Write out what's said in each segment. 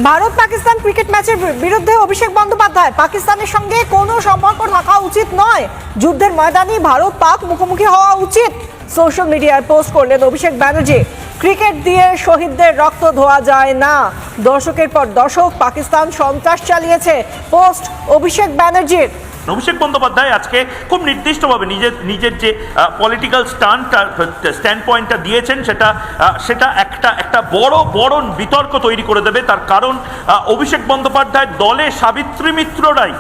Bharat Pakistan cricket ম্যাচের বিরুদ্ধে অভিষেক বন্দ্যোপাধ্যায়, পাকিস্তানের সঙ্গে কোনো সম্পর্ক থাকা উচিত নয়, যুদ্ধের ময়দানে ভারত পাক মুখোমুখি হওয়া উচিত, সোশ্যাল মিডিয়ায় পোস্ট করলেন অভিষেক ব্যানার্জি। ক্রিকেট দিয়ে শহীদদের রক্ত ধোয়া যায় না, দশকের পর দশক পাকিস্তান সন্ত্রাস চালিয়েছে, পোস্ট অভিষেক ব্যানার্জির। অভিষেক বন্দ্যোপাধ্যায় আজকে খুব নির্দিষ্টভাবে নিজের যে পলিটিক্যাল স্ট্যান্ড পয়েন্টটা দিয়েছেন সেটা একটা বড় বিতর্ক তৈরি করে দেবে। তার কারণ অভিষেক বন্দ্যোপাধ্যায় দলে সাবিত্রী মিত্ররাই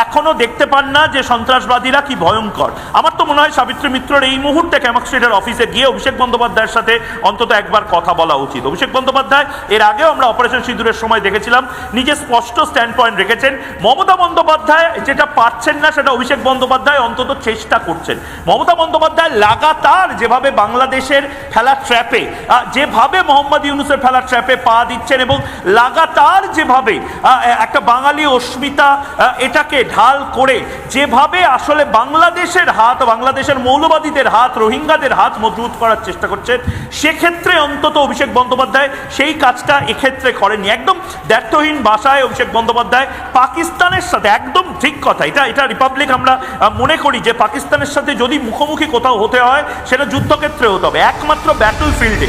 এখনো দেখতে পান না যে সন্ত্রাসবাদীরা কি ভয়ঙ্কর। আমার তো মনে হয় সাবিত্রী মিত্রর এই মুহূর্তে ক্যামাক স্ট্রিটের অফিসে গিয়ে অভিষেক বন্দ্যোপাধ্যায়ের সাথে অন্তত একবার কথা বলা উচিত। অভিষেক বন্দ্যোপাধ্যায় এর আগেও আমরা অপারেশন সিঁদুরের সময় দেখেছিলাম নিজে স্পষ্ট স্ট্যান্ড পয়েন্ট রেখেছেন। মমতা বন্দ্যোপাধ্যায় যেটা পারছেন না সেটা অভিষেক বন্দ্যোপাধ্যায় অন্তত চেষ্টা করছেন। মমতা বন্দ্যোপাধ্যায় লাগাতার যেভাবে বাংলাদেশের ফেলা ট্র্যাপে, যেভাবে মোহাম্মদ ইউনূসের ফেলা ট্র্যাপে পা দিচ্ছেন এবং লাগাতার যেভাবে একটা বাঙালি অস্মিতা এটাকে ঢাল করে যেভাবে আসলে বাংলাদেশের হাত, বাংলাদেশের মৌলবাদীদের হাত, রোহিঙ্গাদের হাত মজবুত করার চেষ্টা করছেন, সেক্ষেত্রে অন্তত অভিষেক বন্দ্যোপাধ্যায় সেই কাজটা এক্ষেত্রে করেননি। একদম দ্ব্যর্থহীন ভাষায় অভিষেক বন্দ্যোপাধ্যায় পাকিস্তানের সাথে, একদম ঠিক কথা, এটা রিপাবলিক আমরা মনে করি যে পাকিস্তানের সাথে যদি মুখোমুখি কোথাও হতে হয় সেটা যুদ্ধক্ষেত্রে হতে হবে, একমাত্র ব্যাটল ফিল্ডে।